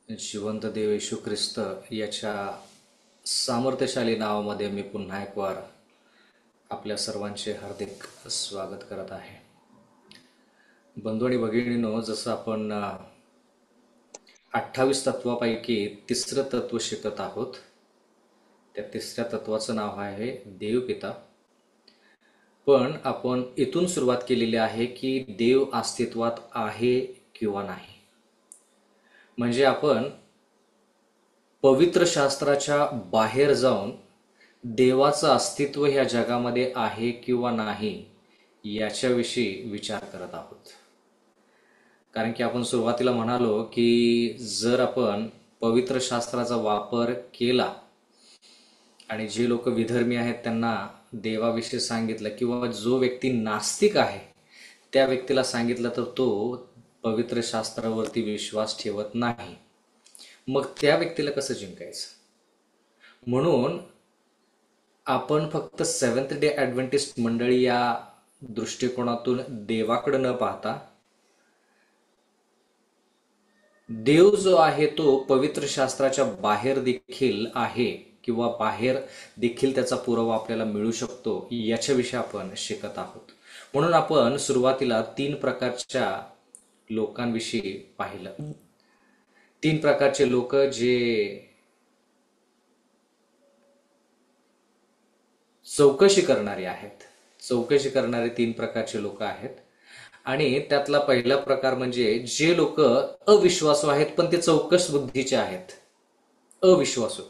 जिवंत देव येशू ख्रिस्त याच्या सामर्थ्यशाली नावामध्ये मी पुन्हा एक वार आपल्या सर्वांचे हार्दिक स्वागत करत आहे. बंधू आणि भगिनींनो, जसं आपण 28 तत्वापैकी तिसरं तत्व शिकत आहोत. त्या तिसऱ्या तत्वाचं नाव आहे देवपिता. पण आपण इथून सुरुवात केलेली आहे की देव अस्तित्वात आहे किंवा नाही. म्हणजे आपण पवित्र शास्त्राच्या बाहेर जाऊन देवाचं अस्तित्व ह्या जगामध्ये आहे किंवा नाही याच्याविषयी विचार करत आहोत. कारण की आपण सुरुवातीला म्हणालो की जर आपण पवित्र शास्त्राचा वापर केला आणि जे लोक विधर्मी आहेत त्यांना देवाविषयी सांगितलं, किंवा जो व्यक्ती नास्तिक आहे त्या व्यक्तीला सांगितलं, तर तो पवित्र शास्त्रावरती विश्वास ठेवत नाही. मग त्या व्यक्तीला कसं जिंकायचं? म्हणून आपण फक्त सेव्हन्थ डे ॲडव्हेंटिस्ट मंडळी या दृष्टिकोनातून देवाकडे न पाहता देव जो आहे तो पवित्र शास्त्राच्या बाहेर देखील आहे किंवा बाहेर देखील त्याचा पुरावा आपल्याला मिळू शकतो याच्याविषयी आपण शिकत आहोत. म्हणून आपण सुरुवातीला 3 प्रकारच्या लोकांविषयी पाहिलं. 3 प्रकारचे लोक जे चौकशी करणारे आहेत. चौकशी करणारे 3 प्रकारचे लोक आहेत. आणि त्यातला पहिला प्रकार म्हणजे जे लोक अविश्वासू आहेत पण ते चौकस बुद्धीचे आहेत. अविश्वासू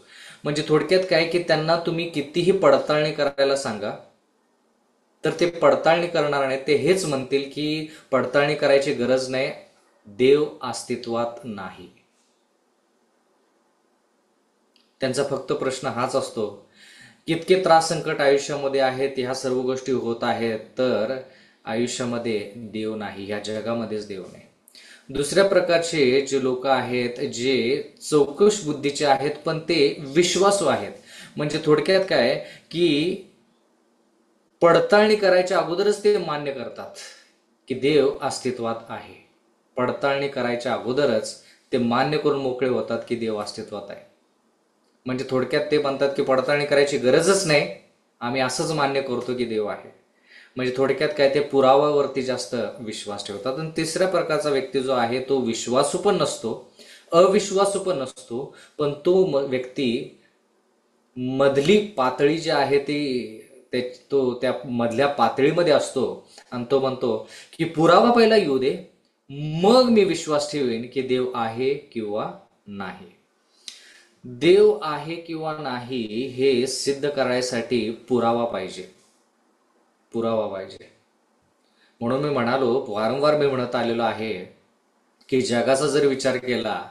म्हणजे थोडक्यात काय की त्यांना तुम्ही कितीही पडताळणी करायला सांगा तर ते पडताळणी करणार नाही. ते हेच म्हणतील की पडताळणी करायची गरज नाही, देव अस्तित्वात नाही. त्यांचा फक्त प्रश्न हाच असतो, इतके त्रास संकट आयुष्यामध्ये आहेत, ह्या सर्व गोष्टी होत आहेत, तर आयुष्यामध्ये देव नाही, ह्या जगामध्येच देव नाही. दुसऱ्या प्रकारचे जे लोक आहेत जे चौकश बुद्धीचे आहेत पण ते विश्वासू आहेत. म्हणजे थोडक्यात काय की पडताळणी करायच्या अगोदरच ते मान्य करतात की देव अस्तित्वात आहे. पडताळणी करायच्या अगोदरच ते मान्य करून मोकळे होतात की देव अस्तित्वात आहे. म्हणजे थोडक्यात ते म्हणतात की पडताळणी करायची गरजच नाही, आम्ही असंच मान्य करतो की देव आहे. म्हणजे थोडक्यात काय, ते पुराव्यावरती जास्त विश्वास ठेवतात. आणि तिसऱ्या प्रकारचा व्यक्ती जो आहे तो विश्वासू पण नसतो, अविश्वासू पण नसतो, पण तो व्यक्ती मधली पातळी जी आहे तो त्या मधल्या पातळीमध्ये असतो. आणि तो म्हणतो की पुरावा पहिला येऊ दे, मग मी विश्वास ठेवेन की देव आहे किंवा नाही. देव आहे किंवा नाही हे सिद्ध करायसाठी पुरावा पाहिजे. पुरावा पाहिजे. म्हणून मी म्हणालो, वारंवार मी म्हणत आलेलो आहे की जगाचा जर विचार केला,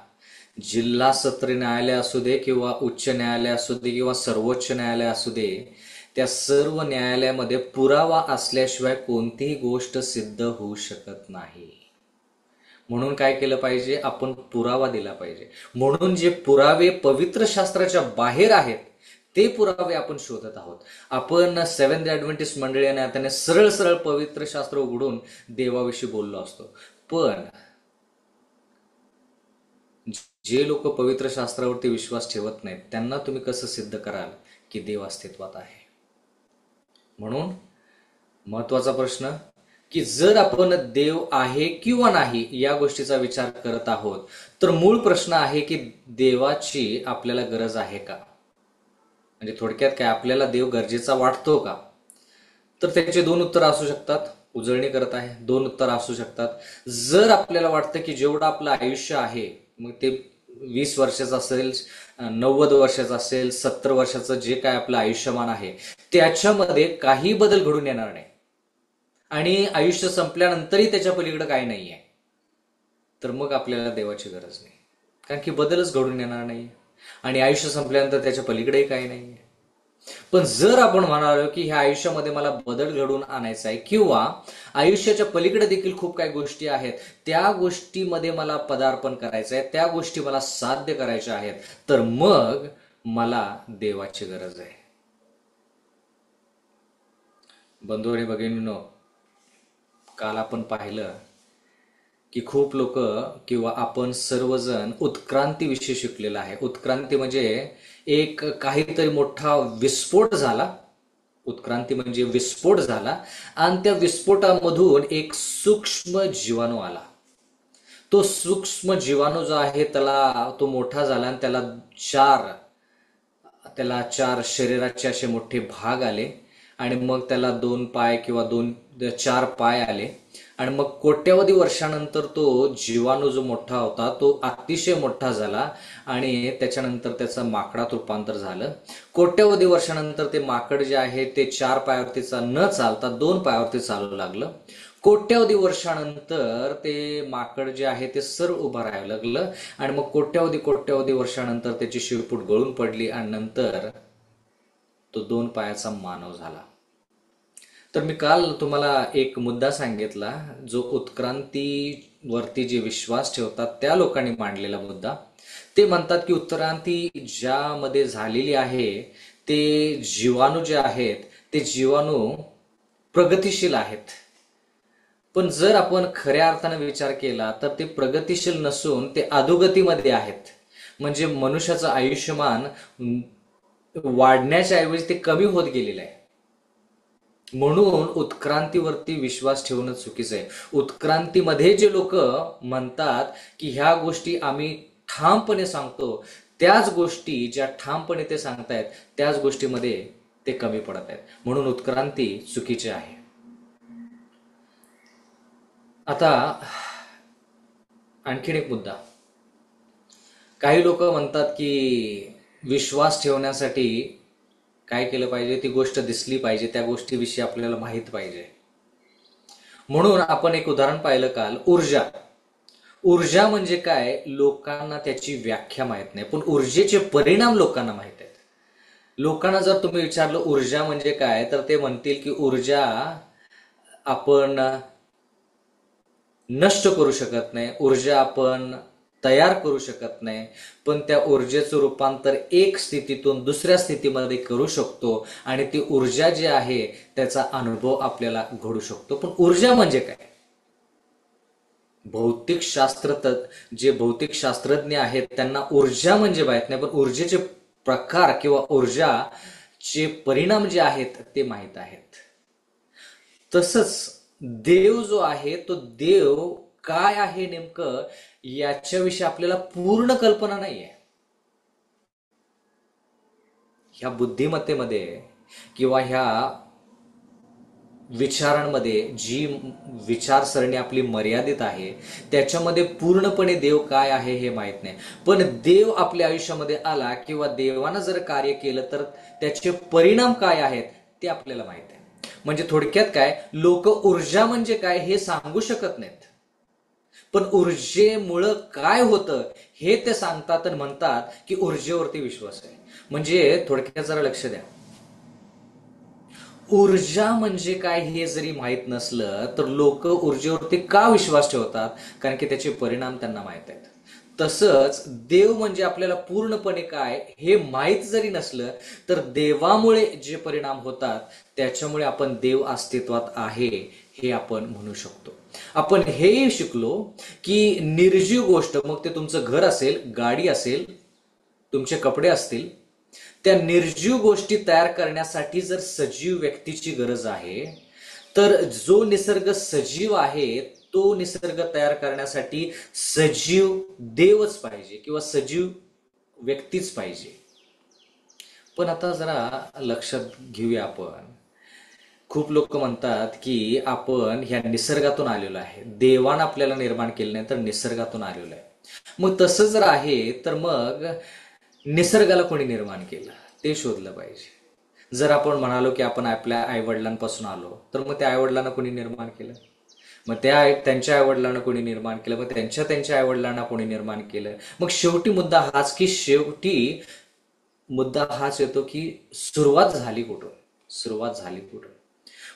जिल्हा सत्र न्यायालय असू दे किंवा उच्च न्यायालय असू दे किंवा सर्वोच्च न्यायालय असू दे, त्या सर्व न्यायालयामध्ये पुरावा असल्याशिवाय कोणतीही गोष्ट सिद्ध होऊ शकत नाही. म्हणून काय केलं पाहिजे, आपण पुरावा दिला पाहिजे. म्हणून जे पुरावे पवित्र शास्त्राच्या बाहेर आहेत ते पुरावे आपण शोधत आहोत. आपण सेव्हन्थ ॲडव्हेंटिस्ट मंडळीने आता सरळ सरळ पवित्र शास्त्र उघडून देवाविषयी बोललो असतो. पण जे लोक पवित्र शास्त्रावरती विश्वास ठेवत नाहीत त्यांना तुम्ही कसं सिद्ध कराल की देव अस्तित्वात आहे? म्हणून महत्वाचा प्रश्न की जर आपण देव आहे किंवा नाही या गोष्टीचा विचार करत आहोत, तर मूळ प्रश्न आहे की देवाची आपल्याला गरज आहे का? म्हणजे थोडक्यात काय, आपल्याला देव गरजेचा वाटतो का? तर त्याचे 2 उत्तर असू शकतात. उजळणी करत आहे, 2 उत्तर असू शकतात. जर आपल्याला वाटतं की जेवढं आपलं आयुष्य आहे, मग ते 20 वर्षाचं असेल, 90 वर्षाचं असेल, 70 वर्षाचं जे काय आपलं आयुष्यमान आहे त्याच्यामध्ये काही बदल घडून येणार नाही आणि आयुष्य संपल्यानंतरही त्याच्या पलीकडे काही नाहीये, तर मग आपल्याला देवाची गरज नाही. कारण की बदलच घडून येणार नाही आणि आयुष्य संपल्यानंतर त्याच्या पलीकडेही काही नाहीये. पण जर आपण म्हणालो की ह्या आयुष्यामध्ये मला बदल घडवून आणायचा आहे किंवा आयुष्याच्या पलीकडे देखील खूप काही गोष्टी आहेत, त्या गोष्टीमध्ये मला पदार्पण करायचं आहे, त्या गोष्टी मला साध्य करायच्या आहेत, तर मग मला देवाची गरज आहे. बंधू आणि भगिनींनो, काल आपण पाहिलं की खूप लोक किंवा आपण सर्वजण उत्क्रांतीविषयी शिकलेलं आहे. उत्क्रांती म्हणजे एक काहीतरी मोठा विस्फोट झाला. उत्क्रांती म्हणजे विस्फोट झाला आणि त्या विस्फोटामधून एक सूक्ष्म जीवाणू आला. तो सूक्ष्म जीवाणू जो आहे त्याला तो मोठा झाला आणि चार त्याला चार शरीराचे असे मोठे भाग आले आणि मग त्याला 2 पाय किंवा 4 पाय आले आणि मग कोट्यावधी वर्षानंतर तो जीवाणू जो मोठा होता तो अतिशय मोठा झाला आणि त्याच्यानंतर त्याचं माकडात रूपांतर झालं. कोट्यावधी वर्षानंतर ते माकड जे आहे ते 4 पायावरती न चालता 2 पायावरती चालू लागलं. कोट्यावधी वर्षानंतर ते माकड जे आहे ते सर्व उभं राहायला लागलं आणि मग कोट्यावधी वर्षानंतर त्याची शिरपूट गळून पडली आणि नंतर तो 2 पायाचा मानव झाला. तर मी काल तुम्हाला एक मुद्दा सांगितला जो उत्क्रांतीवरती जे विश्वास ठेवतात त्या लोकांनी मांडलेला मुद्दा. ते म्हणतात की उत्क्रांती ज्यामध्ये झालेली आहे ते जीवाणू जे आहेत ते जीवाणू प्रगतिशील आहेत. पण जर आपण खऱ्या अर्थाने विचार केला तर ते प्रगतिशील नसून ते अधोगतीमध्ये आहेत. म्हणजे मनुष्याचं आयुष्यमान वाढण्याच्या ऐवजी ते कमी होत गेलेलं आहे. म्हणून उत्क्रांतीवरती विश्वास ठेवणं चुकीचं आहे. उत्क्रांतीमध्ये जे लोक म्हणतात की ह्या गोष्टी आम्ही ठामपणे सांगतो, त्याच गोष्टी ज्या ठामपणे ते सांगतायत त्याच गोष्टीमध्ये ते कमी पडत आहेत. म्हणून उत्क्रांती चुकीची आहे. आता आणखीन एक मुद्दा. काही लोक म्हणतात की विश्वास ठेवण्यासाठी काय केलं पाहिजे, ती गोष्ट दिसली पाहिजे, त्या गोष्टीविषयी आपल्याला माहित पाहिजे. म्हणून आपण एक उदाहरण पाहिलं काल, ऊर्जा. ऊर्जा म्हणजे काय, लोकांना त्याची व्याख्या माहित नाही, पण ऊर्जेचे परिणाम लोकांना माहित आहेत. लोकांना जर तुम्ही विचारलं ऊर्जा म्हणजे काय तर ते म्हणतील की ऊर्जा आपण नष्ट करू शकत नाही, ऊर्जा आपण तयार करू शकत नाही, पण त्या ऊर्जेचं रूपांतर एक स्थितीतून दुसऱ्या स्थितीमध्ये करू शकतो आणि ती ऊर्जा जी आहे त्याचा अनुभव आपल्याला घडू शकतो. पण ऊर्जा म्हणजे काय, जे भौतिक शास्त्रज्ञ आहेत त्यांना ऊर्जा म्हणजे माहित नाही, पण ऊर्जेचे प्रकार किंवा ऊर्जाचे परिणाम जे आहेत ते माहीत आहेत. तसंच देव जो आहे तो देव काय आहे नेमकं याच्याविषयी आपल्याला पूर्ण कल्पना नाहीये. ह्या बुद्धिमत्तेमध्ये किंवा ह्या विचारांमध्ये जी विचारसरणी आपली मर्यादित आहे त्याच्यामध्ये पूर्णपणे देव काय आहे हे माहित नाही. पण देव आपल्या आयुष्यामध्ये आला किंवा देवानं जर कार्य केलं तर त्याचे परिणाम काय आहेत ते आपल्याला माहित आहे. म्हणजे थोडक्यात काय, लोक ऊर्जा म्हणजे काय हे सांगू शकत नाहीत, पण ऊर्जेमुळं काय होतं हे ते सांगतात आणि म्हणतात की ऊर्जेवरती विश्वास आहे. म्हणजे थोडक्यात जरा लक्ष द्या, ऊर्जा म्हणजे काय हे जरी माहीत नसलं तर लोक ऊर्जेवरती का विश्वास ठेवतात, कारण की त्याचे परिणाम त्यांना माहित आहेत. तसंच देव म्हणजे आपल्याला पूर्णपणे काय हे माहीत जरी नसलं तर देवामुळे जे परिणाम होतात त्याच्यामुळे आपण देव अस्तित्वात आहे हे आपण म्हणू शकतो. आपण हेही शिकलो की निर्जीव गोष्ट, मग ते तुमचं घर असेल, गाडी असेल, तुमचे कपडे असतील, त्या निर्जीव गोष्टी तयार करण्यासाठी जर सजीव व्यक्तीची गरज आहे तर जो निसर्ग सजीव आहे तो निसर्ग तयार करण्यासाठी सजीव देवच पाहिजे किंवा सजीव व्यक्तीच पाहिजे. पण आता जरा लक्षात घेऊया आपण, खूप लोक म्हणतात की आपण ह्या निसर्गातून आलेलो आहे, देवानं आपल्याला निर्माण केलं नाही तर निसर्गातून आलेलो आहे. मग तसं जर आहे तर मग निसर्गाला कोणी निर्माण केलं ते शोधलं पाहिजे. जर आपण म्हणालो की आपण आपल्या आईवडिलांपासून आलो तर मग त्या आईवडिलांना कोणी निर्माण केलं, मग त्यांच्या आईवडिलांना कोणी निर्माण केलं, मग त्यांच्या आईवडिलांना कोणी निर्माण केलं. मग शेवटी मुद्दा हाच येतो की सुरुवात झाली कुठून.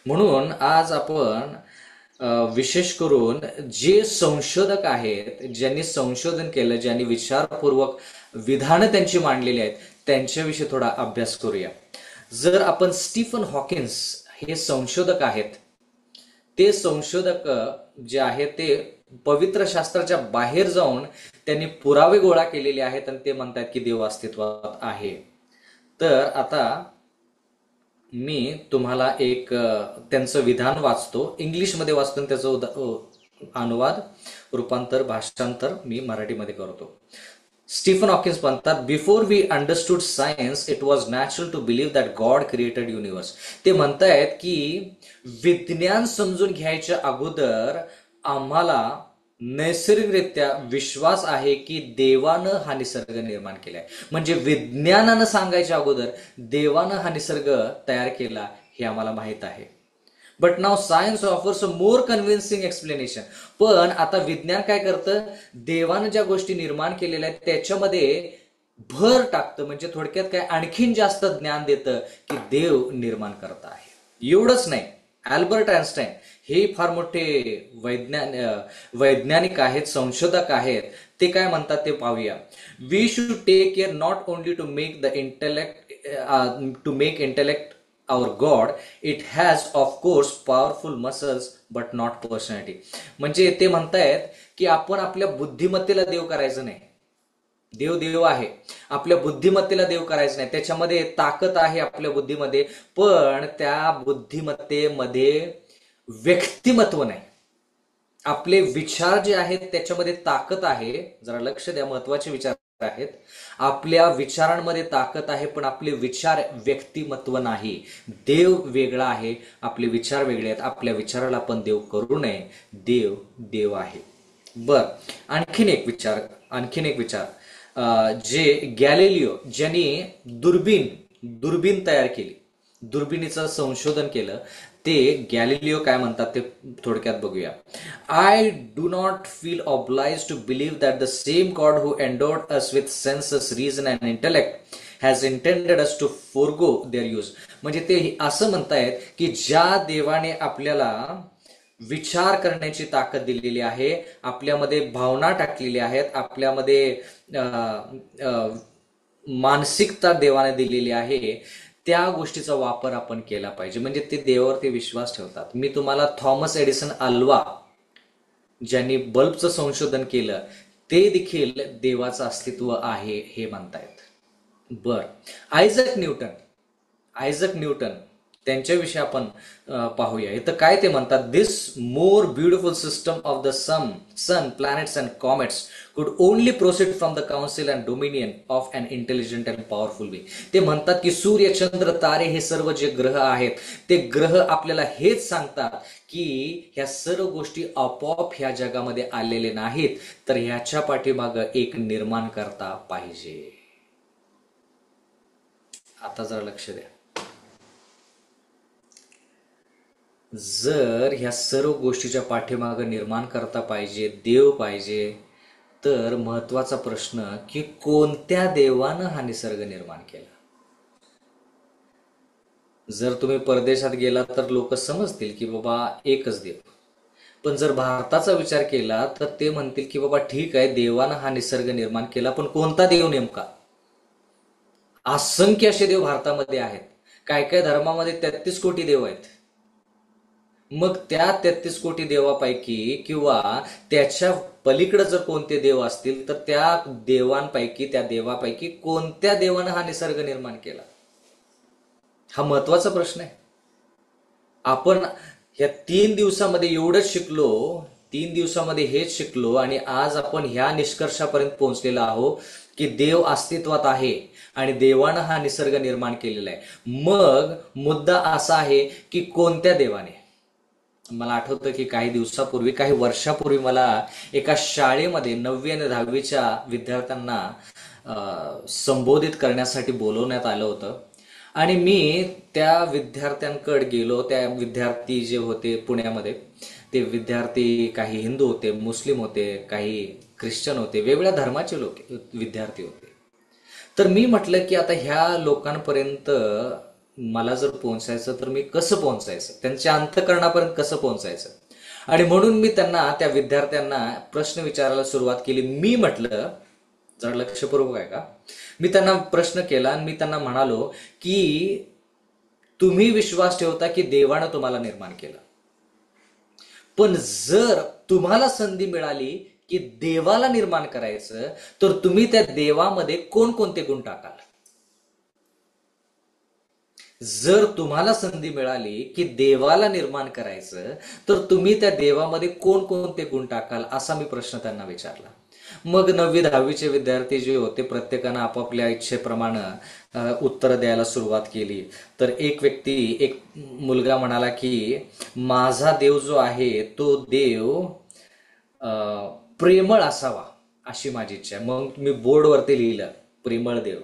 म्हणून आज आपण विशेष करून जे संशोधक आहेत, ज्यांनी संशोधन केलं, ज्यांनी विचारपूर्वक विधानं त्यांची मांडलेली आहेत त्यांच्याविषयी थोडा अभ्यास करूया. जर आपण स्टीफन हॉकिन्स हे संशोधक आहेत, ते संशोधक जे आहेत ते पवित्र शास्त्राच्या बाहेर जाऊन त्यांनी पुरावे गोळा केलेले आहेत आणि ते म्हणतात की देव अस्तित्वात आहे. तर आता मी तुम्हाला एक त्यांचं विधान वाचतो, इंग्लिशमध्ये वाचतो, त्याचं अनुवाद रूपांतर भाषांतर मी मराठीमध्ये करतो. स्टीफन हॉकिन्स म्हणतात, before we understood science it was natural to believe that God created universe. ते म्हणतायत की विज्ञान समजून घ्यायच्या अगोदर आम्हाला नैसर्गिकरित्या विश्वास आहे की देवानं हा निसर्ग निर्माण केलाय. म्हणजे विज्ञानानं सांगायच्या अगोदर देवानं हा निसर्ग तयार केला हे आम्हाला माहित आहे. But now science offers a more convincing explanation. पण आता विज्ञान काय करतं, देवानं ज्या गोष्टी निर्माण केलेल्या आहेत त्याच्यामध्ये भर टाकतं, म्हणजे थोडक्यात काय आणखीन जास्त ज्ञान देतं की देव निर्माण करत आहे. एवढंच नाही, अल्बर्ट आइन्स्टाईन हे फार मोठे वैज्ञानिक आहेत, संशोधक आहेत. ते काय म्हणतात ते पाहूया. We should take care not only to make the intellect our God, it has of course powerful muscles but not personality. म्हणजे ते म्हणतायत की आपण आपल्या बुद्धिमत्तेला देव करायचं नाही. देव आहे, आपल्या बुद्धिमत्तेला देव करायचं नाही. त्याच्यामध्ये ताकद आहे आपल्या बुद्धीमध्ये, पण त्या बुद्धिमत्तेमध्ये व्यक्तिमत्व नाही. आपले विचार जे आहेत त्याच्यामध्ये ताकद आहे. जरा लक्ष द्या, महत्वाचे विचार आहेत. आपल्या विचारांमध्ये ताकद आहे, पण आपले विचार व्यक्तिमत्व नाही. देव वेगळा आहे, आपले विचार वेगळे आहेत. आपल्या विचाराला आपण देव करू नये. देव आहे. बर, आणखीन एक विचार जे गॅलिलिओ ज्यांनी दुर्बीण तयार केली, दुर्बिणीचं संशोधन केलं, ते गॅलिलिओ काय म्हणतात ते थोडक्यात बघूया. I do not feel oblige to believe that the same God who endowed us with senses, reason and intellect has intended us to forgo their use. म्हणजे ते असं म्हणतायत की ज्या देवाने आपल्याला विचार करण्याची ताकद दिलेली आहे, आपल्यामध्ये भावना टाकलेली आहेत, आपल्यामध्ये मानसिकता देवाने दिलेली आहे, त्या गोष्टीचा वापर आपण केला पाहिजे. म्हणजे ते देवावरती विश्वास ठेवतात. मी तुम्हाला थॉमस एडिसन अल्वा ज्यांनी बल्बचं संशोधन केलं, ते देखील देवाचं अस्तित्व आहे हे म्हणतायत. बर, आयझॅक न्यूटन त्यांच्याविषयी आपण पाहूया. इथं काय ते म्हणतात, this more beautiful system of the sun planets and comets could only proceed from the council and dominion of an intelligent and powerful being. ते म्हणतात की सूर्य, चंद्र, तारे हे सर्व जे ग्रह आहेत, ते ग्रह आपल्याला हेच सांगतात की ह्या सर्व गोष्टी आपोआप ह्या जगामध्ये आलेले नाहीत, तर ह्याच्या पाठीमागं एक निर्माण करता पाहिजे. आता जरा लक्ष द्या. जर ह्या सर्व गोष्टीच्या पाठीमागं निर्माण करता पाहिजे, देव पाहिजे, तर महत्वाचा प्रश्न की कोणत्या देवानं हा निसर्ग निर्माण केला. जर तुम्ही परदेशात गेला तर लोक समजतील की बाबा एकच देव. पण जर भारताचा विचार केला तर ते म्हणतील की बाबा ठीक आहे, देवानं हा निसर्ग निर्माण केला, पण कोणता देव नेमका. असंख्य असे देव भारतामध्ये आहेत. काय काय धर्मामध्ये 33 कोटी देव आहेत. मग त्या 33 कोटी देवापैकी किंवा त्याच्या पलीकडे जर कोणते देव असतील, तर त्या देवापैकी कोणत्या देवानं हा निसर्ग निर्माण केला, हा महत्वाचा प्रश्न आहे. आपण ह्या 3 दिवसामध्ये एवढंच शिकलो, 3 दिवसामध्ये हेच शिकलो, आणि आज आपण ह्या निष्कर्षापर्यंत पोहोचलेलो आहोत की देव अस्तित्वात आहे आणि देवानं हा निसर्ग निर्माण केलेला आहे. मग मुद्दा असा आहे की कोणत्या देवाने. मला आठवतं की काही वर्षापूर्वी मला एका शाळेमध्ये 9वी आणि 10वीच्या विद्यार्थ्यांना संबोधित करण्यासाठी बोलवण्यात आलं होतं. आणि मी त्या विद्यार्थ्यांकडे गेलो. त्या विद्यार्थी जे होते पुण्यामध्ये, ते विद्यार्थी काही हिंदू होते, मुस्लिम होते, काही ख्रिश्चन होते, वेगवेगळ्या धर्माचे विद्यार्थी होते. तर मी म्हटलं की आता ह्या लोकांपर्यंत मला जर पोहोचायचं तर मी कसं पोहोचायचं, त्यांच्या अंतःकरणापर्यंत कसं पोहोचायचं. आणि म्हणून मी त्या विद्यार्थ्यांना प्रश्न विचारायला सुरुवात केली. मी म्हटलं, जरा लक्षपूर्वक आहे का, मी त्यांना प्रश्न केला आणि मी त्यांना म्हणालो की तुम्ही विश्वास ठेवता की देवानं तुम्हाला निर्माण केलं, पण जर तुम्हाला संधी मिळाली की देवाला निर्माण करायचं, तर तुम्ही त्या देवामध्ये कोणकोणते गुण टाकाल? जर तुम्हाला संधी मिळाली की देवाला निर्माण करायचं, तर तुम्ही त्या देवामध्ये कोणकोणते गुण टाकाल, असा मी प्रश्न त्यांना विचारला. मग 9वी-10वीचे विद्यार्थी जे होते, प्रत्येकानं आपापल्या इच्छेप्रमाणे उत्तर द्यायला सुरुवात केली. तर एक मुलगा म्हणाला की माझा देव जो आहे तो देव प्रेमळ असावा, अशी माझी इच्छा आहे. मग मी बोर्डवरती लिहिलं प्रेमळ देव.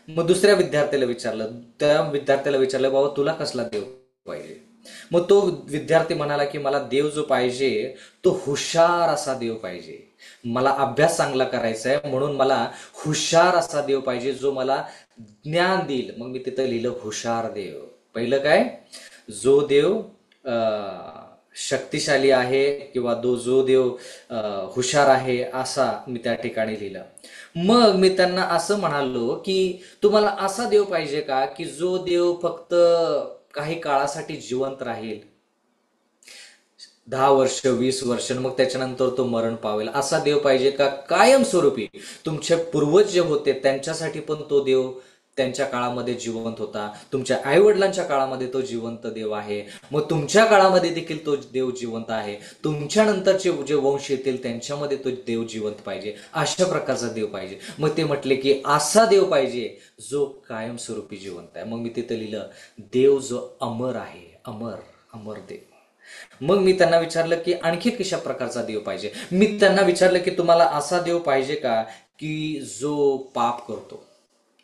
मग दुसऱ्या विद्यार्थ्याला विचारलं बाबा तुला कसला देव पाहिजे? मग तो विद्यार्थी म्हणाला की मला देव जो पाहिजे तो हुशार असा देव पाहिजे. मला अभ्यास चांगला करायचा आहे, म्हणून मला हुशार असा देव पाहिजे जो मला ज्ञान देईल. मग मी तिथं लिहिलं हुशार देव. पहिलं काय? जो देव शक्तिशाली आहे किंवा जो देव हुशार आहे, असा मी त्या ठिकाणी लिहिलं. मग मी त्यांना असं म्हणालो की तुम्हाला असा देव पाहिजे का की जो देव फक्त काही काळासाठी जिवंत राहील, 10 वर्ष 20 वर्ष, मग त्याच्यानंतर तो मरण पावेल, असा देव पाहिजे का कायमस्वरूपी तुमचे पूर्वज जे होते त्यांच्यासाठी पण तो देव त्यांच्या काळामध्ये जिवंत होता, तुमच्या आई वडिलांच्या काळामध्ये तो जिवंत देव आहे, मग तुमच्या काळामध्ये देखील तो देव जिवंत आहे, तुमच्या नंतरचे जे वंश येतील त्यांच्यामध्ये तो देव जिवंत पाहिजे, अशा प्रकारचा देव पाहिजे. मग ते म्हटले की असा देव पाहिजे जो कायमस्वरूपी जिवंत आहे. मग मी तिथं लिहिलं देव जो अमर आहे, अमर अमर देव. मग मी त्यांना विचारलं की आणखी कशा प्रकारचा देव पाहिजे? मी त्यांना विचारलं की तुम्हाला असा देव पाहिजे का की जो पाप करतो,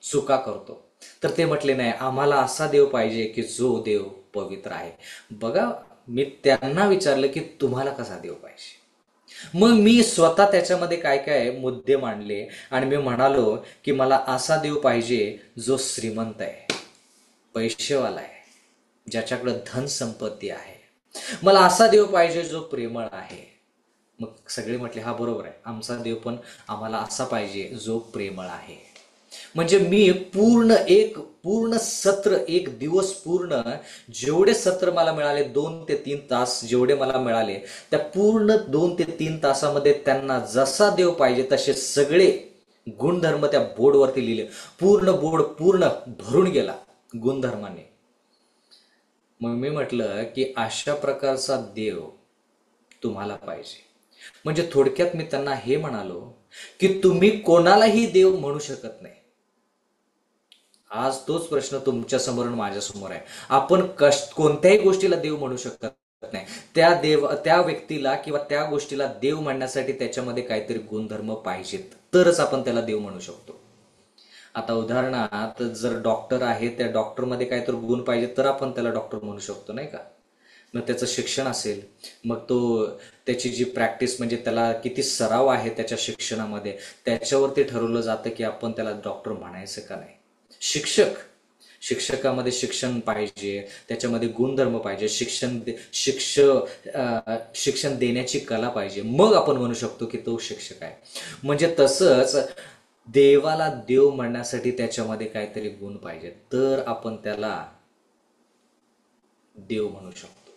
चुका करतो? तर ते म्हटले नाही, आम्हाला असा देव पाहिजे की जो देव पवित्र आहे. बघा, मी त्यांना विचारलं की तुम्हाला कसा देव पाहिजे? मग मी स्वतः त्याच्यामध्ये काय काय मुद्दे मांडले आणि मी म्हणालो की मला असा देव पाहिजे जो श्रीमंत आहे, पैसेवाला आहे, ज्याच्याकडे धन संपत्ती आहे. मला असा देव पाहिजे जो प्रेमळ आहे. मग सगळे म्हटले हा बरोबर आहे, आमचा देव पण आम्हाला असा पाहिजे जो प्रेमळ आहे. म्हणजे मी पूर्ण सत्र, एक दिवस पूर्ण, जेवढे सत्र मला मिळाले 2 ते 3 तास जेवढे मला मिळाले, त्या पूर्ण 2 ते 3 तासामध्ये त्यांना जसा देव पाहिजे तसे सगळे गुणधर्म त्या बोर्डवरती लिहिले. पूर्ण बोर्ड पूर्ण भरून गेला गुणधर्माने. मग मी म्हटलं की अशा प्रकारचा देव तुम्हाला पाहिजे. म्हणजे थोडक्यात मी त्यांना हे म्हणालो की तुम्ही कोणालाही देव म्हणू शकत नाही. आज तोच प्रश्न तुमच्या समोर आणि माझ्या समोर आहे. आपण कोणत्याही गोष्टीला देव म्हणू शकत नाही. त्या व्यक्तीला किंवा त्या गोष्टीला देव म्हणण्यासाठी त्याच्यामध्ये काहीतरी गुणधर्म पाहिजेत, तरच आपण त्याला देव म्हणू शकतो. आता उदाहरणार्थ जर डॉक्टर आहे, त्या डॉक्टरमध्ये काहीतरी गुण पाहिजे तर आपण त्याला डॉक्टर म्हणू शकतो, नाही का? मग त्याचं शिक्षण असेल, मग त्याची जी प्रॅक्टिस म्हणजे त्याला किती सराव आहे त्याच्या शिक्षणामध्ये, त्याच्यावरती ठरवलं जातं की आपण त्याला डॉक्टर म्हणायचं का नाही. शिक्षकामध्ये शिक्षण पाहिजे, त्याच्यामध्ये गुणधर्म पाहिजे, शिक्षण देण्याची कला पाहिजे, मग आपण म्हणू शकतो की तो शिक्षक आहे. म्हणजे तसंच देवाला देव म्हणण्यासाठी त्याच्यामध्ये काहीतरी गुण पाहिजे, तर आपण त्याला देव म्हणू शकतो.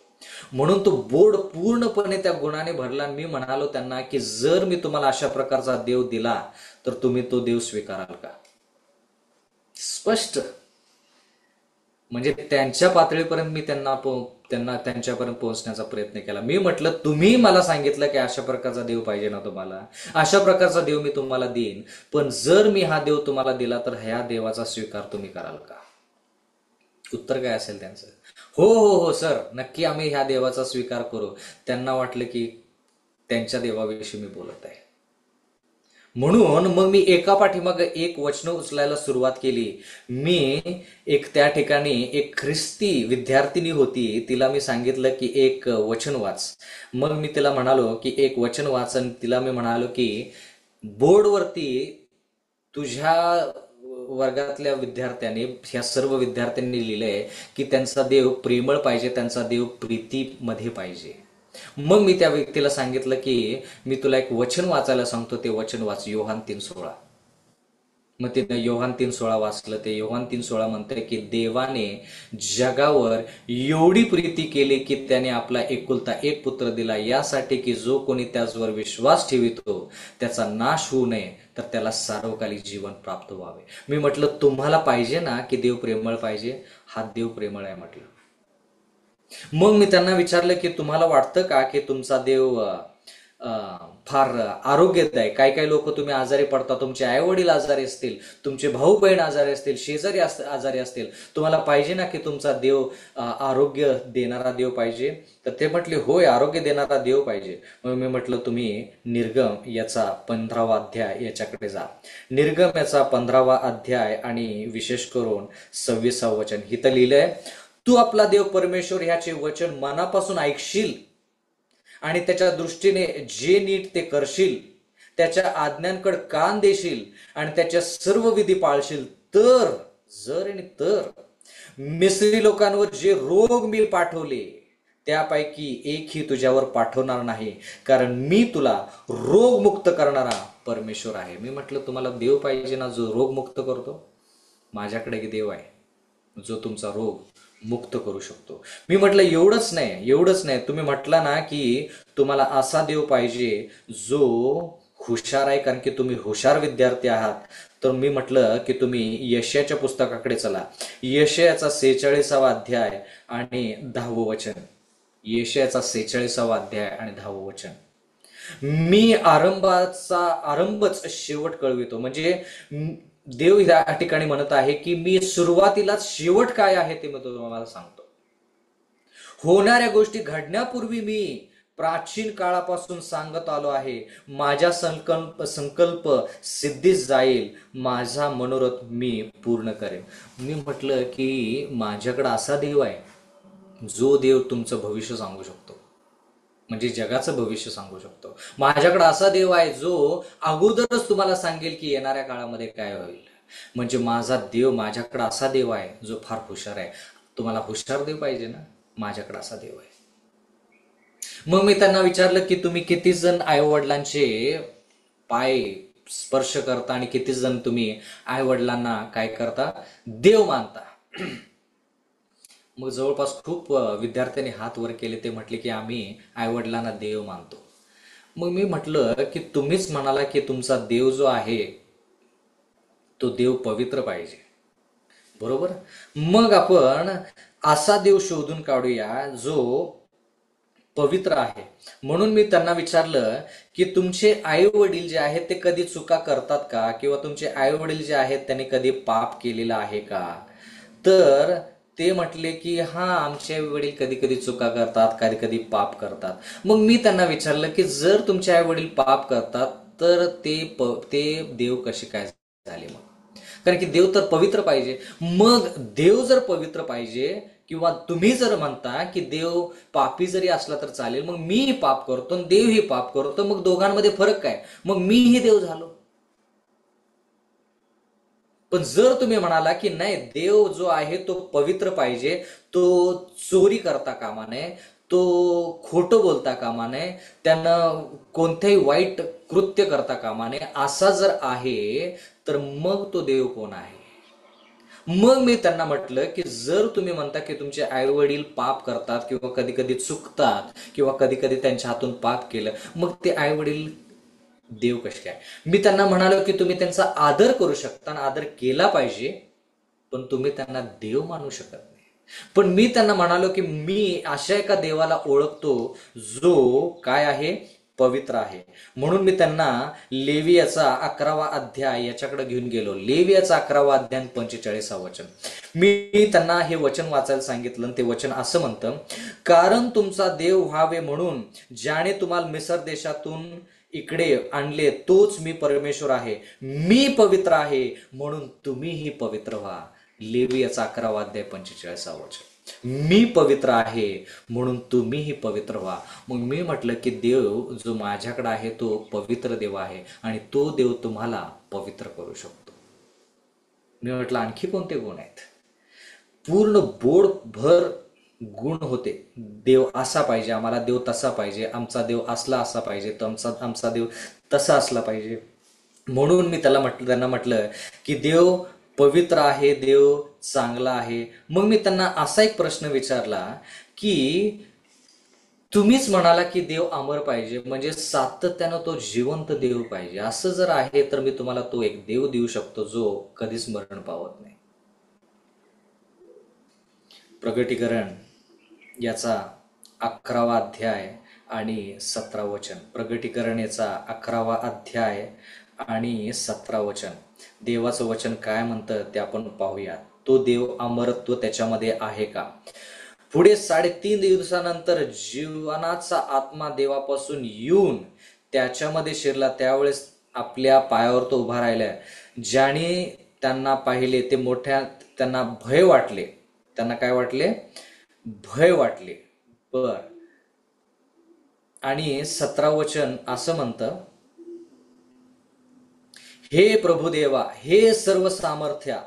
म्हणून तो बोर्ड पूर्णपणे त्या गुणाने भरला. मी म्हणालो त्यांना की जर मी तुम्हाला अशा प्रकारचा देव दिला तर तुम्ही तो देव स्वीकाराल का? स्पष्ट. म्हणजे त्यांच्या पातळीपर्यंत मी त्यांच्यापर्यंत पोहोचण्याचा प्रयत्न केला. मी म्हटलं तुम्ही मला सांगितलं की अशा प्रकारचा देव पाहिजे ना तुम्हाला, अशा प्रकारचा देव मी तुम्हाला देईन, पण जर मी हा देव तुम्हाला दिला तर ह्या देवाचा स्वीकार तुम्ही कराल का? उत्तर काय असेल त्यांचं? हो हो हो सर, नक्की आम्ही ह्या देवाचा स्वीकार करू. त्यांना वाटलं की त्यांच्या देवाविषयी मी बोलत आहे. म्हणून मग मी एका पाठीमागे एक वचन उचलायला सुरुवात केली. मी त्या ठिकाणी एक ख्रिस्ती विद्यार्थिनी होती, तिला मी सांगितलं की एक वचन वाच. मग मी तिला म्हणालो की एक वचन वाच, आणि तिला मी म्हणालो की बोर्डवरती तुझ्या वर्गातल्या विद्यार्थ्यांनी, ह्या सर्व विद्यार्थ्यांनी लिहिलंय की त्यांचा देव प्रेमळ पाहिजे, त्यांचा देव प्रीतीमध्ये पाहिजे. मग मी त्या व्यक्तीला सांगितलं की मी तुला एक वचन वाचायला सांगतो, ते वचन वाच, योहान 3:16. मग तिनं योहान 3:16 वाचलं. ते योहान 3:16 म्हणतंय की देवाने जगावर एवढी प्रीती केली की त्याने आपला एकुलता एक पुत्र दिला, यासाठी की जो कोणी त्याचवर विश्वास ठेवितो त्याचा नाश होऊ नये, तर त्याला सार्वकालिक जीवन प्राप्त व्हावे. मी म्हटलं तुम्हाला पाहिजे ना की देव प्रेमळ पाहिजे? हा देव प्रेमळ आहे म्हटलं. मग मी त्यांना विचारलं की तुम्हाला वाटतं का की तुमचा देव फार आरोग्यदायी? काही काही लोक तुम्ही आजारी पडता, तुमचे आई वडील आजारी असतील, तुमचे भाऊ बहीण आजारी असतील, शेजारी आजारी असतील, तुम्हाला पाहिजे ना की तुमचा देव आरोग्य देणारा देव पाहिजे? तर ते म्हटले होय, आरोग्य देणारा देव पाहिजे. मग मी म्हटलं तुम्ही निर्गम याचा 15वा अध्याय याच्याकडे जा. निर्गम याचा 15वा अध्याय आणि विशेष करून 26वे वचन इथं लिहिलंय, तू आपला देव परमेश्वर ह्याचे वचन मनापासून ऐकशील आणि त्याच्या दृष्टीने जे नीट ते करशील, त्याच्या आज्ञांकडे कान देशील आणि त्याच्या सर्व विधी पाळशील, तर जर आणि तर मिस्री लोकांवर जे रोग मी पाठवले त्यापैकी एकही तुझ्यावर पाठवणार नाही, कारण मी तुला रोगमुक्त करणारा परमेश्वर आहे. मी म्हटलं तुम्हाला देव पाहिजे ना जो रोगमुक्त करतो? माझ्याकडे एक देव आहे जो तुमचा रोग मुक्त करू शकतो. मी म्हटलं एवढंच नाही, तुम्ही म्हटला ना की तुम्हाला असा देव पाहिजे जो हुशार आहे, कारण की तुम्ही हुशार विद्यार्थी आहात. तर मी म्हटलं की तुम्ही यशाच्या पुस्तकाकडे चला. यशाचा 46वा अध्याय आणि 10वं वचन. यशाचा 46वा अध्याय आणि 10वं वचन. मी आरंभच शेवट कळवितो. म्हणजे देव या ठिकाणी म्हणत आहे की मी सुरुवातीलाच शेवट काय आहे ते मी तुम्हाला सांगतो. होणाऱ्या गोष्टी घडण्यापूर्वी मी प्राचीन काळापासून सांगत आलो आहे. माझा संकल्प सिद्धीस जाईल, माझा मनोरथ मी पूर्ण करेन. मी म्हटलं की माझ्याकडे असा देव आहे जो देव तुमचं भविष्य सांगू शकतो, म्हणजे जगाचं भविष्य सांगू शकतो. माझ्याकडे असा देव आहे जो अगोदरच तुम्हाला सांगेल की येणाऱ्या काळामध्ये काय होईल. म्हणजे माझा देव, माझ्याकडे असा देव आहे जो फार हुशार आहे. तुम्हाला हुशार देव पाहिजे ना? माझ्याकडे असा देव आहे. मग मी त्यांना विचारलं की तुम्ही किती जण आई वडिलांचे पाय स्पर्श करता आणि किती जण तुम्ही आई वडिलांना काय करता? देव मानता. मग जवळपास खूप विद्यार्थ्यांनी हात वर केले. ते म्हटले की आम्ही आई वडिलांना देव मानतो. मग मी म्हटलं की तुम्हीच म्हणाला की तुमचा देव जो आहे तो देव पवित्र पाहिजे, बरोबर? मग आपण असा देव शोधून काढूया जो पवित्र आहे. म्हणून मी त्यांना विचारलं की तुमचे आई वडील जे आहेत ते कधी चुका करतात का, किंवा तुमचे आई वडील जे आहेत त्यांनी कधी पाप केलेलं आहे का? तर ते म्हटले की हा, आमचे वडील कधी कधी चुका करतात, कधी कधी पाप करतात. मग मी त्यांना विचारलं की जर तुमचे आई वडील पाप करतात तर ते देव कसे काय झाले? मग कारण की देव तर पवित्र पाहिजे. मग देव जर पवित्र पाहिजे, किंवा तुम्ही जर म्हणता की देव पापी जरी असला तर चालेल, मग मीही पाप करतो देवही पाप करतो, मग दोघांमध्ये फरक काय? मग मीही देव झालो. पण जर तुम्ही म्हणाला की नाही, देव जो आहे तो पवित्र पाहिजे, तो चोरी करता कामा नये, तो खोटं बोलता कामा नये, त्यानं कोणत्याही वाईट कृत्य करता कामा नये, असा जर आहे तर मग तो देव कोण आहे? मग मी त्यांना म्हटलं की जर तुम्ही म्हणता की तुमचे आई वडील पाप करतात किंवा कधी कधी चुकतात किंवा कधी कधी त्यांच्या हातून पाप केलं, मग ते आई वडील देव कसे काय? मी त्यांना म्हणालो की तुम्ही त्यांचा आदर करू शकता, आदर केला पाहिजे, पण तुम्ही त्यांना देव मानू शकत नाही. पण मी त्यांना म्हणालो की मी अशा एका देवाला ओळखतो जो काय आहे? पवित्र आहे. म्हणून मी त्यांना लेवियाचा 11वा अध्याय याच्याकडे घेऊन गेलो. लेवियाचा 11वा अध्याय 45 वचन. मी त्यांना हे वचन वाचायला सांगितलं. ते वचन असं म्हणतं, कारण तुमचा देव व्हावे म्हणून ज्याने तुम्हाला मिस्र देशातून इकडे आणले तोच मी परमेश्वर आहे. मी पवित्र आहे म्हणून तुम्हीही पवित्र व्हा. लेवियाचा 11वा अध्याय 45 वचन. मी पवित्र आहे म्हणून तुम्हीही पवित्र व्हा. मग मी म्हटलं की देव जो माझ्याकडे आहे तो पवित्र देव आहे आणि तो देव तुम्हाला पवित्र करू शकतो. मी म्हटलं आणखी कोणते गुण आहेत? पूर्ण बोर्ड भर गुण होते. देव असा पाहिजे, आम्हाला देव तसा पाहिजे, आमचा देव असला असा पाहिजे, आमचा देव तसा असला पाहिजे. म्हणून मी त्यांना म्हटलं की देव पवित्र आहे, देव चांगला आहे. मग मी त्यांना असा एक प्रश्न विचारला की तुम्हीच म्हणाला की देव अमर पाहिजे, म्हणजे सातत्यानं तो जिवंत देव पाहिजे. असं जर आहे तर मी तुम्हाला तो एक देव देऊ शकतो जो कधीच मरण पावत नाही. प्रगटीकरण याचा 11वा अध्याय आणि 17 वचन. प्रगटीकरण याचा 11वा अध्याय आणि 17 वचन. देवाचं वचन काय म्हणतं ते आपण पाहूया. तो देव अमरत्व त्याच्यामध्ये आहे का? पुढे 3.5 दिवसानंतर जीवनाचा आत्मा देवापासून येऊन त्याच्यामध्ये शिरला. त्यावेळेस आपल्या पायावर तो उभा राहिला. ज्याने त्यांना पाहिले ते मोठ्या त्यांना भय वाटले. त्यांना काय वाटले? भय वाटले. बर. आणि 17 वचन असं म्हणतं, हे प्रभुदेवा, हे सर्व सामर्थ्या,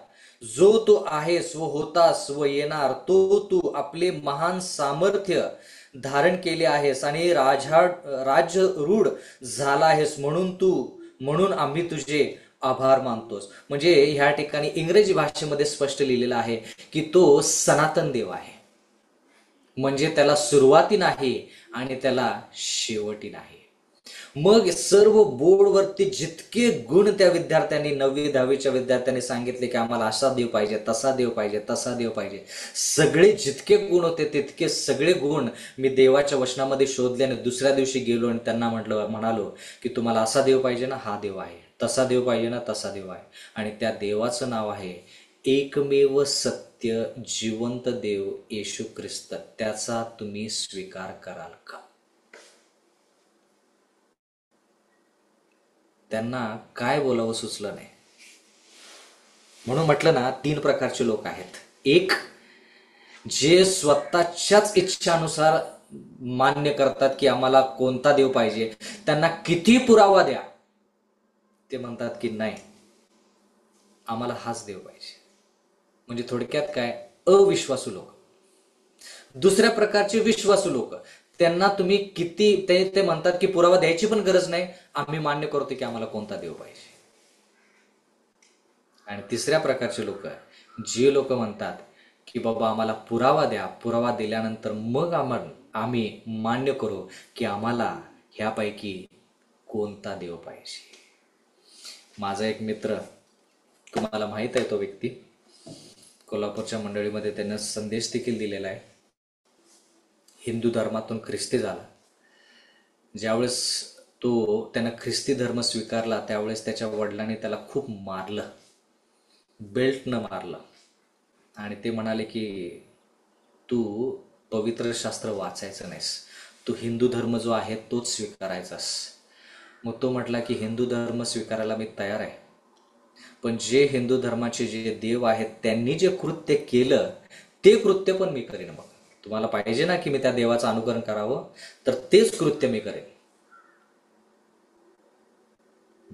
जो तू आहेस व होतास व येणार, तो तू आपले महान सामर्थ्य धारण केले आहेस आणि राजरूढ झाला आहेस, म्हणून आम्ही तुझे आभार मानतोस. म्हणजे ह्या ठिकाणी इंग्रजी भाषेमध्ये स्पष्ट लिहिलेलं आहे की तो सनातन देव आहे. म्हणजे त्याला सुरुवाती नाही आणि त्याला शेवटी नाही. मग सर्व बोर्डवरती जितके गुण त्या विद्यार्थ्यांनी 9वी-10वीच्या विद्यार्थ्यांनी सांगितले की आम्हाला असा देव पाहिजे, तसा देव पाहिजे, तसा देव पाहिजे, सगळे जितके गुण होते तितके सगळे गुण मी देवाच्या वचनामध्ये शोधले. आणि दुसऱ्या दिवशी गेलो आणि त्यांना म्हणालो की तुम्हाला असा देव पाहिजे ना, हा देव आहे. तसा देव पाहिजे ना, तसा देव आहे. आणि त्या देवाचं नाव आहे एकमेव सत्य जिवंत देव येशू ख्रिस्त. त्याचा तुम्ही स्वीकार कराल का? त्यांना काय बोलावं सुचलं नाही. म्हणून म्हटलं ना, 3 प्रकारचे लोक आहेत. एक, जे स्वतःच्याच इच्छानुसार मान्य करतात की आम्हाला कोणता देव पाहिजे. त्यांना किती पुरावा द्या, ते म्हणतात की नाही, आम्हाला हाच देव पाहिजे. म्हणजे थोडक्यात काय, अविश्वासू लोक. दुसऱ्या प्रकारचे विश्वासू लोक, त्यांना तुम्ही किती ते म्हणतात की पुरावा द्यायची पण गरज नाही, आम्ही मान्य करतो की आम्हाला कोणता देव पाहिजे. आणि तिसऱ्या प्रकारचे लोक, जे लोक म्हणतात की बाबा आम्हाला पुरावा द्या, पुरावा दिल्यानंतर मग आम्ही मान्य करू की आम्हाला ह्यापैकी कोणता देव पाहिजे. माझा एक मित्र, तुम्हाला माहित आहे तो व्यक्ती, कोल्हापूरच्या मंडळीमध्ये त्यानं संदेश देखील दिलेला आहे. हिंदू धर्मातून ख्रिस्ती झाला. ज्यावेळेस त्यानं ख्रिस्ती धर्म स्वीकारला त्यावेळेस त्याच्या वडिलांनी त्याला खूप मारलं, बेल्टनं मारलं. आणि ते म्हणाले की तू पवित्र शास्त्र वाचायचं नाहीस, तू हिंदू धर्म जो आहे तोच स्वीकारायचास. मग तो म्हटला की हिंदू धर्म स्वीकारायला मी तयार आहे, पण जे हिंदू धर्माचे जे देव आहेत त्यांनी जे कृत्य केलं ते कृत्य पण मी करेन. बघ, तुम्हाला पाहिजे ना की मी त्या देवाचं अनुकरण करावं, तर तेच कृत्य मी करेन.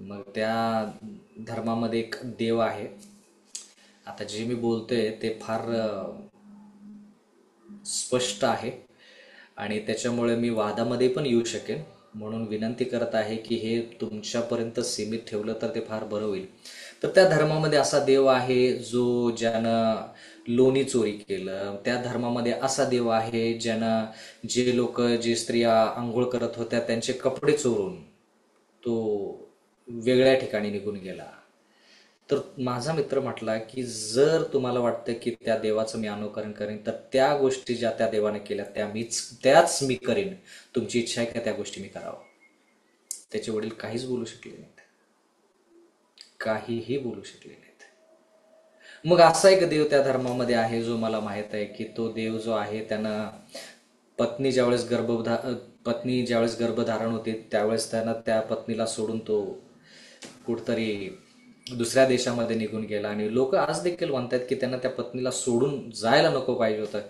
मग त्या धर्मामध्ये एक देव आहे. आता जे मी बोलतोय ते फार स्पष्ट आहे आणि त्याच्यामुळे मी वादामध्ये पण येऊ शकेन. म्हणून विनंती करत आहे की हे तुमच्यापर्यंत सीमित ठेवलं तर ते फार बरं होईल. तर त्या धर्मामध्ये असा देव आहे जो ज्यानं लोणी चोरी केलं. त्या धर्मामध्ये असा देव आहे ज्यानं जे स्त्रिया आंघोळ करत होत्या त्यांचे कपडे चोरून तो वेगळ्या ठिकाणी निघून गेला. तर माझा मित्र म्हटला की जर तुम्हाला वाटतं की त्या देवाचं मी अनुकरण करेन तर त्या गोष्टी ज्या त्या देवाने केल्या त्याच मी करेन. तुमची इच्छा आहे का त्या गोष्टी मी करावं? त्याचे वडील काहीच बोलू शकले नाहीत, काहीही बोलू शकले नाहीत. मग असा एक देव त्या धर्मामध्ये आहे जो मला माहित आहे की तो देव जो आहे त्यानं पत्नी ज्यावेळेस गर्भधारण होते त्यावेळेस त्यानं त्या पत्नीला सोडून तो कुठतरी दुसऱ्या देशामध्ये निघून गेला. आणि लोक आज देखील म्हणतात की त्यांना त्या पत्नीला सोडून जायला नको पाहिजे होतं,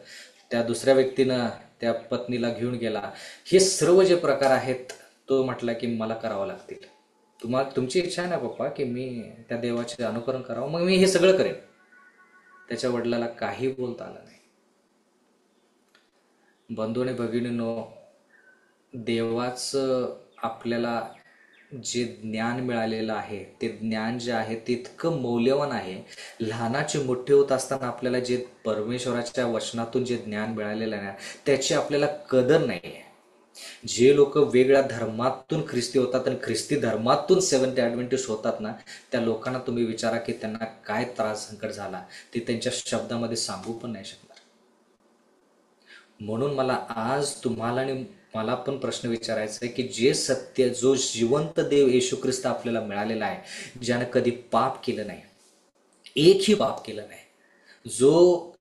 त्या दुसऱ्या व्यक्तीनं त्या पत्नीला घेऊन गेला. हे सर्व जे प्रकार आहेत तो म्हटला की मला करावं लागतील. तुमची इच्छा आहे ना पप्पा की मी त्या देवाचे अनुकरण करावं, मग मी हे सगळं करेन. त्याच्या वडिलाला काही बोलता आलं नाही. बंधू आणि भगिनींनो, देवाचं आपल्याला जे ज्ञान मिळालेलं आहे ते ज्ञान जे आहे ते इतकं मौल्यवान आहे. लहानाचे मोठे होत असताना आपल्याला जे परमेश्वराच्या वचनातून जे ज्ञान मिळालेलं आहे ना, त्याची आपल्याला कदर नाही आहे. जे लोक वेगळ्या धर्मातून ख्रिस्ती होतात आणि ख्रिस्ती धर्मातून सेव्हन्थ ॲडव्हेंटिस्ट होतात ना, त्या लोकांना तुम्ही विचारा की त्यांना काय त्रास संकट झाला, ते त्यांच्या शब्दामध्ये सांगू पण नाही शकणार. म्हणून मला आज तुम्हाला आणि मला पण प्रश्न विचारायचा आहे की जे सत्य, जो जिवंत देव येशू ख्रिस्त आपल्याला मिळालेला आहे, ज्यानं कधी पाप केलं नाही, एकही पाप केलं नाही, जो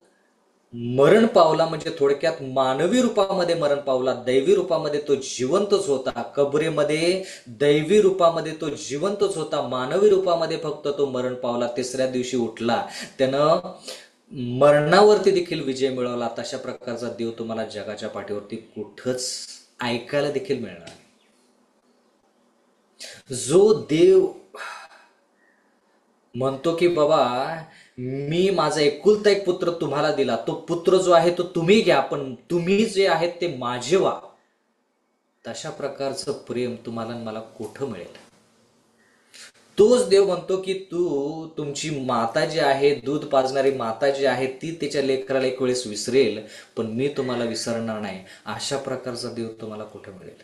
मरण पावला, म्हणजे थोडक्यात मानवी रूपामध्ये मरण पावला, दैवी रूपामध्ये तो जिवंतच होता, कबरेमध्ये दैवी रूपामध्ये तो जिवंतच होता, मानवी रूपामध्ये फक्त तो मरण पावला, तिसऱ्या दिवशी उठला, त्यानं मरणावरती देखील विजय मिळवला. तशा प्रकारचा देव तुम्हाला जगाच्या पाठीवरती कुठंच ऐकायला देखील मिळणार नाही. जो देव म्हणतो की बाबा मी माझा एकुलता एक पुत्र तुम्हाला दिला, तो पुत्र जो आहे तो तुम्ही घ्या, पण तुम्ही जे आहेत ते माझे व्हा, तशा प्रकारचं प्रेम तुम्हाला आणि मला कुठं मिळेल? तोच देव म्हणतो की तुमची माता जी आहे, दूध पाजणारी माता जी आहे, ती तिच्या लेकराला एक वेळेस विसरेल, पण मी तुम्हाला विसरणार नाही. अशा प्रकारचा देव तुम्हाला कुठं मिळेल?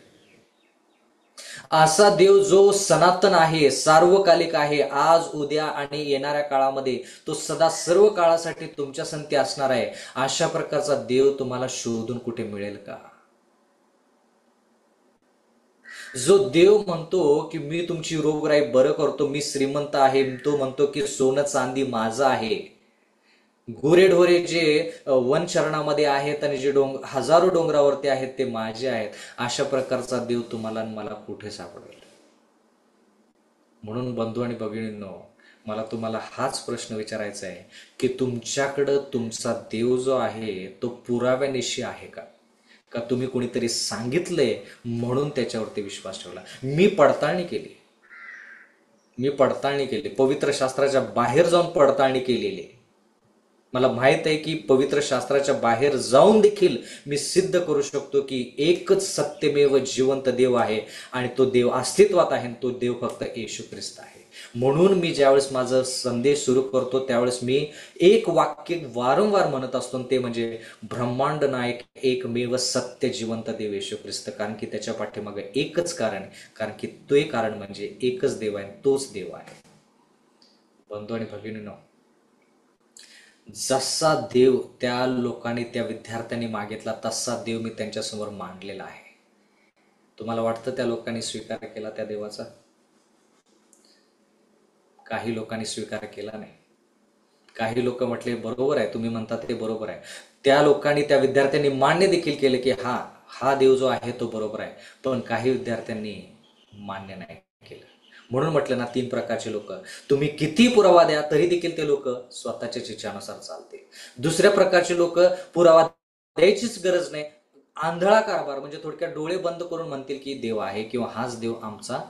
असा देव जो सनातन आहे, सार्वकालिक आहे, आज उद्या आणि येणाऱ्या काळामध्ये तो सदा सर्व काळासाठी तुमच्या संगती असणार आहे, अशा प्रकारचा देव तुम्हाला शोधून कुठे मिळेल का? जो देव म्हणतो की मी तुमची रोगराई बरं करतो, मी श्रीमंत आहे, तो म्हणतो की सोनं चांदी माझं आहे, गुरेढोरे जे वनचरणामध्ये आहेत आणि जे हजारो डोंगरावरती आहेत ते माझे आहेत, अशा प्रकारचा देव तुम्हाला आणि मला कुठे सापडेल? म्हणून बंधू आणि भगिनींनो, मला तुम्हाला हाच प्रश्न विचारायचा आहे की तुमच्याकडं तुमचा देव जो आहे तो पुराव्यानिशी आहे का? का तुम्ही कोणीतरी सांगितलंय म्हणून त्याच्यावरती विश्वास ठेवला? मी पडताळणी केली, पवित्र शास्त्राच्या बाहेर जाऊन पडताळणी केलेली. मला माहित आहे की पवित्र शास्त्राच्या बाहेर जाऊन देखील मी सिद्ध करू शकतो की एकच सत्यमेव जिवंत देव आहे आणि तो देव अस्तित्वात आहे, तो देव फक्त येशू ख्रिस्त आहे. म्हणून मी ज्यावेळेस माझा संदेश सुरू करतो त्यावेळेस मी एक वाक्य वारंवार म्हणत असतो, ते म्हणजे ब्रह्मांड नायक एकमेव सत्य जिवंत देव येशू ख्रिस्त. कारण की त्याच्या पाठीमागे एकच कारण आहे, कारण की ते कारण म्हणजे एकच देव आहे, तोच देव आहे. बंधू आणि भगिनींनो, जसा देव त्या लोकांनी, त्या विद्यार्थ्यांनी मागितला तसा देव मी त्यांच्यासमोर मांडलेला आहे. तुम्हाला वाटतं त्या लोकांनी स्वीकार केला त्या देवाचा? काही लोकांनी स्वीकार केला नाही. काही लोक म्हटले बरोबर आहे, तुम्ही म्हणता ते बरोबर आहे. त्या लोकांनी, त्या विद्यार्थ्यांनी मान्य देखील केले की हा देव जो आहे तो बरोबर आहे, पण काही विद्यार्थ्यांनी मान्य नाही केलं. म्हणून म्हटलं ना, 3 प्रकारचे लोक. तुम्ही किती पुरावा द्या तरी देखील ते लोक स्वतःच्या इच्छानुसार चालतील. दुसऱ्या प्रकारचे लोक पुरावा द्यायचीच गरज नाही, आंधळा कारभार, म्हणजे थोडक्यात डोळे बंद करून म्हणतील की देव आहे किंवा हाच देव आमचा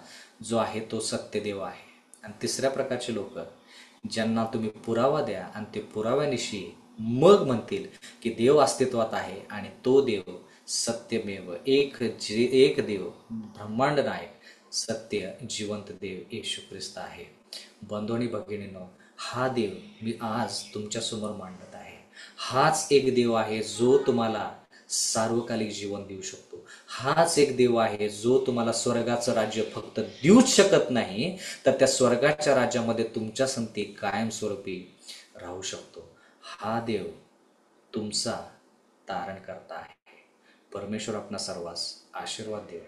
जो आहे तो सत्य देव आहे. आणि तिसऱ्या प्रकारचे लोक, ज्यांना तुम्ही पुरावा द्या आणि ते पुराव्यानिशी मग म्हणतील की देव अस्तित्वात आहे आणि तो देव सत्यमेव एक देव, ब्रह्मांड नायक, सत्य जिवंत देव येशू ख्रिस्त आहे. बंधू आणि भगिनींनो, हा देव मी आज तुमच्यासमोर मांडत आहे. हाच एक देव आहे जो तुम्हाला सार्वकालिक जीवन देऊ शकतो. हाच एक देव आहे जो तुम्हाला स्वर्गाचं राज्य फक्त देऊच शकत नाही, तर त्या स्वर्गाच्या राज्यामध्ये तुमच्या संगती कायमस्वरूपी राहू शकतो. हा देव तुमचा तारण करता आहे. परमेश्वर आपणा सर्वांस आशीर्वाद देव.